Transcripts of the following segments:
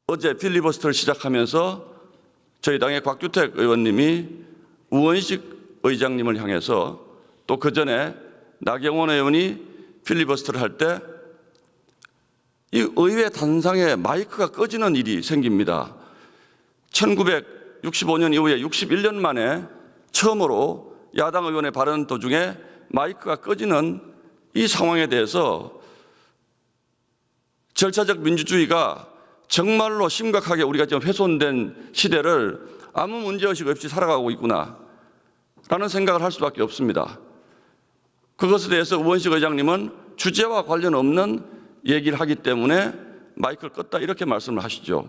어제 필리버스터를 시작하면서 저희 당의 곽규택 의원님이 우원식 의장님을 향해서 또 그 전에 나경원 의원이 필리버스터를 할 때 이 의회 단상에 마이크가 꺼지는 일이 생깁니다. 1965년 이후에 61년 만에 처음으로 야당 의원의 발언 도중에 마이크가 꺼지는 이 상황에 대해서 절차적 민주주의가 정말로 심각하게 우리가 지금 훼손된 시대를 아무 문제의식 없이 살아가고 있구나 라는 생각을 할 수밖에 없습니다. 그것에 대해서 우원식 의장님은 주제와 관련 없는 얘기를 하기 때문에 마이크를 껐다 이렇게 말씀을 하시죠.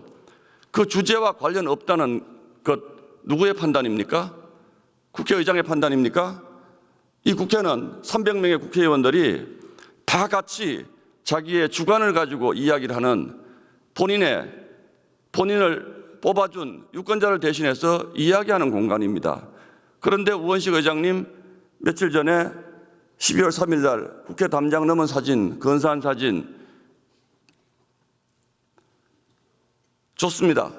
그 주제와 관련 없다는 것 누구의 판단입니까? 국회의장의 판단입니까? 이 국회는 300명의 국회의원들이 다 같이 자기의 주관을 가지고 이야기를 하는 본인을 뽑아준 유권자를 대신해서 이야기하는 공간입니다. 그런데 우원식 의장님 며칠 전에 12월 3일 날 국회 담장 넘은 사진, 근사한 사진 좋습니다.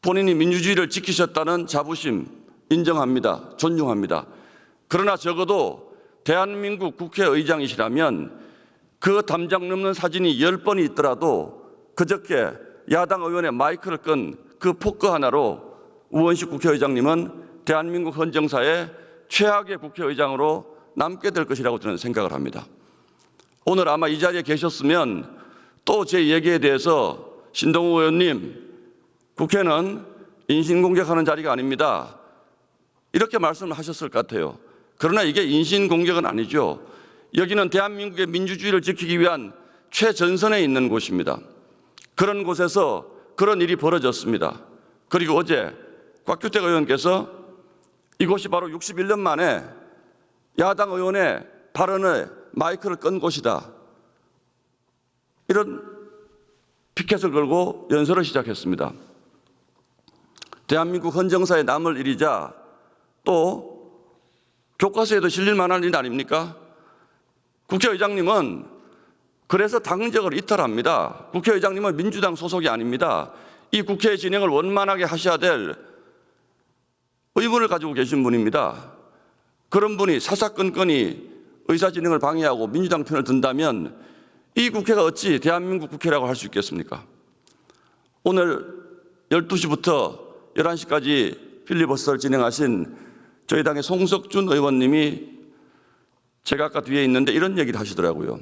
본인이 민주주의를 지키셨다는 자부심 인정합니다. 존중합니다. 그러나 적어도 대한민국 국회의장이시라면 그 담장 넘는 사진이 10번이 있더라도 그저께 야당 의원의 마이크를 끈 그 포크 하나로 우원식 국회의장님은 대한민국 헌정사의 최악의 국회의장으로 남게 될 것이라고 저는 생각을 합니다. 오늘 아마 이 자리에 계셨으면 또 제 얘기에 대해서 신동우 의원님, 국회는 인신공격하는 자리가 아닙니다. 이렇게 말씀을 하셨을 것 같아요. 그러나 이게 인신공격은 아니죠. 여기는 대한민국의 민주주의를 지키기 위한 최전선에 있는 곳입니다. 그런 곳에서 그런 일이 벌어졌습니다. 그리고 어제 곽규택 의원께서 이곳이 바로 61년 만에 야당 의원의 발언에 마이크를 끈 곳이다. 이런 피켓을 걸고 연설을 시작했습니다. 대한민국 헌정사에 남을 일이자 또 교과서에도 실릴 만한 일 아닙니까? 국회의장님은 그래서 당적을 이탈합니다. 국회의장님은 민주당 소속이 아닙니다. 이 국회의 진행을 원만하게 하셔야 될 의무를 가지고 계신 분입니다. 그런 분이 사사건건이 의사진행을 방해하고 민주당 편을 든다면 이 국회가 어찌 대한민국 국회라고 할 수 있겠습니까? 오늘 12시부터 11시까지 필리버스터를 진행하신 저희 당의 송석준 의원님이 제가 아까 뒤에 있는데 이런 얘기를 하시더라고요.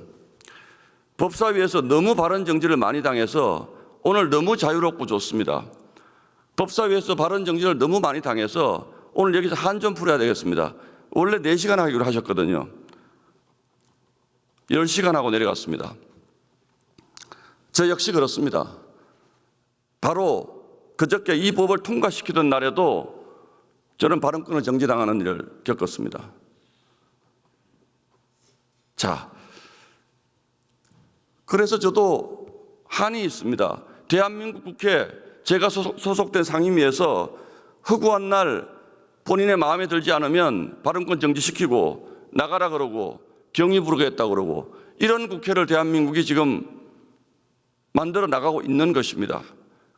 법사위에서 너무 발언 정지를 많이 당해서 오늘 너무 자유롭고 좋습니다. 법사위에서 발언 정지를 너무 많이 당해서 오늘 여기서 한 좀 풀어야 되겠습니다. 원래 4시간 하기로 하셨거든요. 10시간 하고 내려갔습니다. 저 역시 그렇습니다. 바로 그저께 이 법을 통과시키던 날에도 저는 발언권을 정지당하는 일을 겪었습니다. 자, 그래서 저도 한이 있습니다. 대한민국 국회 제가 소속된 상임위에서 허구한 날 본인의 마음에 들지 않으면 발언권 정지시키고 나가라 그러고 경위 부르겠다 그러고 이런 국회를 대한민국이 지금 만들어 나가고 있는 것입니다.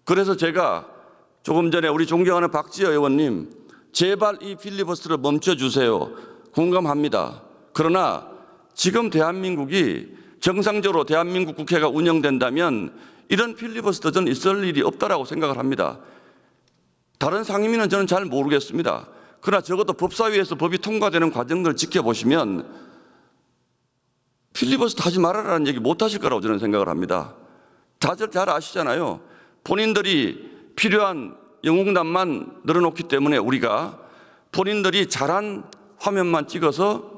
그래서 제가 조금 전에 우리 존경하는 박지혜 의원님 제발 이 필리버스터를 멈춰주세요. 공감합니다. 그러나 지금 대한민국이 정상적으로 대한민국 국회가 운영된다면 이런 필리버스터는 있을 일이 없다라고 생각을 합니다. 다른 상임위는 저는 잘 모르겠습니다. 그러나 적어도 법사위에서 법이 통과되는 과정을 지켜보시면 필리버스터 하지 말아라는 얘기 못 하실 거라고 저는 생각을 합니다. 다들 잘 아시잖아요. 본인들이 필요한 영웅담만 늘어놓기 때문에 우리가 본인들이 잘한 화면만 찍어서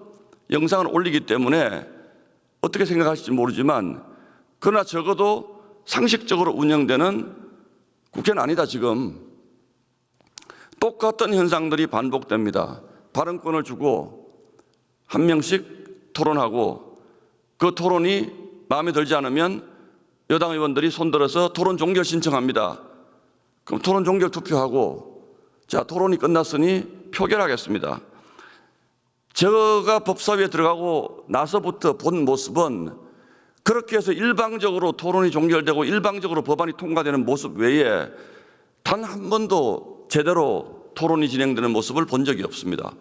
영상을 올리기 때문에 어떻게 생각하실지 모르지만 그러나 적어도 상식적으로 운영되는 국회는 아니다. 지금 똑같은 현상들이 반복됩니다. 발언권을 주고 한 명씩 토론하고 그 토론이 마음에 들지 않으면 여당 의원들이 손들어서 토론 종결 신청합니다. 그럼 토론 종결 투표하고 자, 토론이 끝났으니 표결하겠습니다. 제가 법사위에 들어가고 나서부터 본 모습은 그렇게 해서 일방적으로 토론이 종결되고 일방적으로 법안이 통과되는 모습 외에 단 한 번도 제대로 토론이 진행되는 모습을 본 적이 없습니다.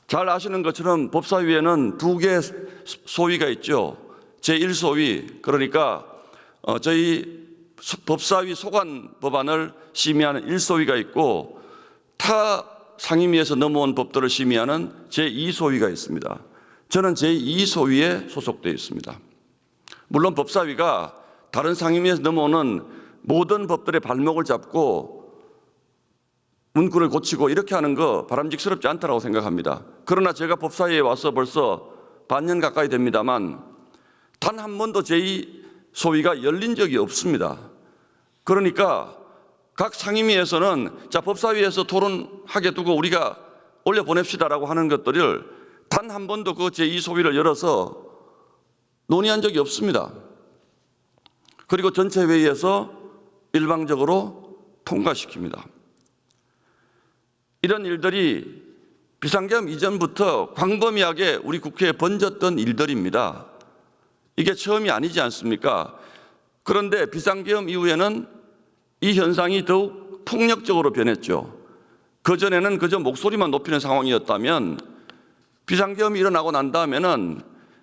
잘 아시는 것처럼 법사위에는 두 개의 소위가 있죠. 제1소위, 그러니까 저희 법사위 소관 법안을 심의하는 1소위가 있고 타 상임위에서 넘어온 법들을 심의하는 제2소위가 있습니다. 저는 제2소위에 소속되어 있습니다. 물론 법사위가 다른 상임위에서 넘어오는 모든 법들의 발목을 잡고 문구를 고치고 이렇게 하는 거 바람직스럽지 않다고 생각합니다. 그러나 제가 법사위에 와서 벌써 반년 가까이 됩니다만 단 한 번도 제2소위가 열린 적이 없습니다. 그러니까 각 상임위에서는 자, 법사위에서 토론하게 두고 우리가 올려보냅시다라고 하는 것들을 단 한 번도 그 제2소위를 열어서 논의한 적이 없습니다. 그리고 전체 회의에서 일방적으로 통과시킵니다. 이런 일들이 비상계엄 이전부터 광범위하게 우리 국회에 번졌던 일들입니다. 이게 처음이 아니지 않습니까? 그런데 비상계엄 이후에는 이 현상이 더욱 폭력적으로 변했죠. 그전에는 그저 목소리만 높이는 상황이었다면 비상계엄이 일어나고 난 다음에는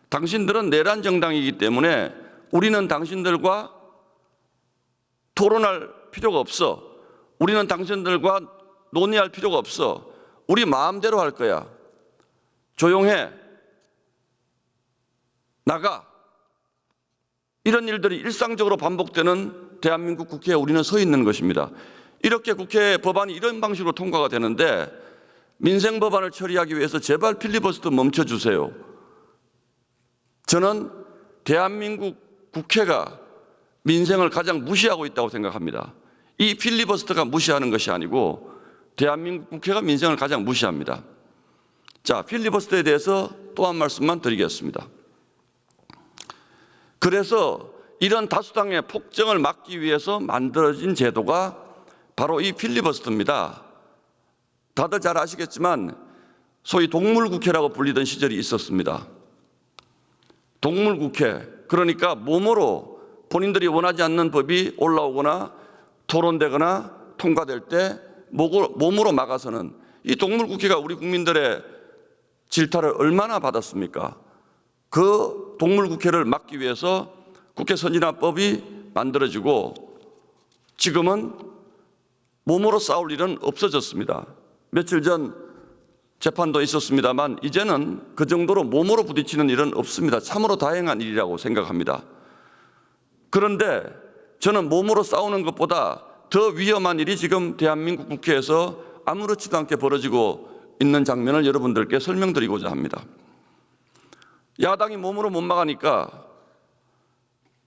당신들은 내란 정당이기 때문에 우리는 당신들과 토론할 필요가 없어. 우리는 당신들과 논의할 필요가 없어. 우리 마음대로 할 거야. 조용해. 나가. 이런 일들이 일상적으로 반복되는 대한민국 국회에 우리는 서 있는 것입니다. 이렇게 국회 법안이 이런 방식으로 통과가 되는데 민생 법안을 처리하기 위해서 제발 필리버스터 멈춰주세요. 저는 대한민국 국회가 민생을 가장 무시하고 있다고 생각합니다. 이 필리버스터가 무시하는 것이 아니고 대한민국 국회가 민생을 가장 무시합니다. 자, 필리버스터에 대해서 또 한 말씀만 드리겠습니다. 그래서 이런 다수당의 폭정을 막기 위해서 만들어진 제도가 바로 이 필리버스터입니다. 다들 잘 아시겠지만 소위 동물국회라고 불리던 시절이 있었습니다. 동물국회, 그러니까 몸으로 본인들이 원하지 않는 법이 올라오거나 토론되거나 통과될 때 몸으로 막아서는 이 동물국회가 우리 국민들의 질타를 얼마나 받았습니까? 그 동물국회를 막기 위해서 국회 선진화법이 만들어지고 지금은 몸으로 싸울 일은 없어졌습니다. 며칠 전 재판도 있었습니다만 이제는 그 정도로 몸으로 부딪히는 일은 없습니다. 참으로 다행한 일이라고 생각합니다. 그런데 저는 몸으로 싸우는 것보다 더 위험한 일이 지금 대한민국 국회에서 아무렇지도 않게 벌어지고 있는 장면을 여러분들께 설명드리고자 합니다. 야당이 몸으로 못 막으니까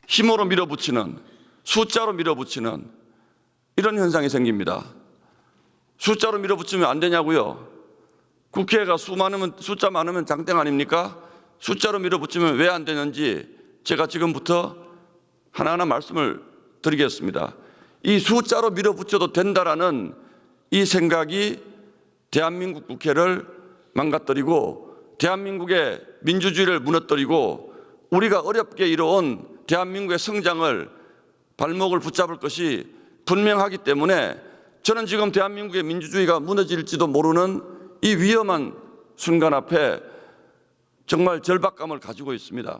힘으로 밀어붙이는, 숫자로 밀어붙이는 이런 현상이 생깁니다. 숫자로 밀어붙이면 안 되냐고요? 국회가 숫자 많으면 장땡 아닙니까? 숫자로 밀어붙이면 왜 안 되는지 제가 지금부터 하나하나 말씀을 드리겠습니다. 이 숫자로 밀어붙여도 된다라는 이 생각이 대한민국 국회를 망가뜨리고 대한민국의 민주주의를 무너뜨리고 우리가 어렵게 이뤄온 대한민국의 성장을 발목을 붙잡을 것이 분명하기 때문에 저는 지금 대한민국의 민주주의가 무너질지도 모르는 이 위험한 순간 앞에 정말 절박감을 가지고 있습니다.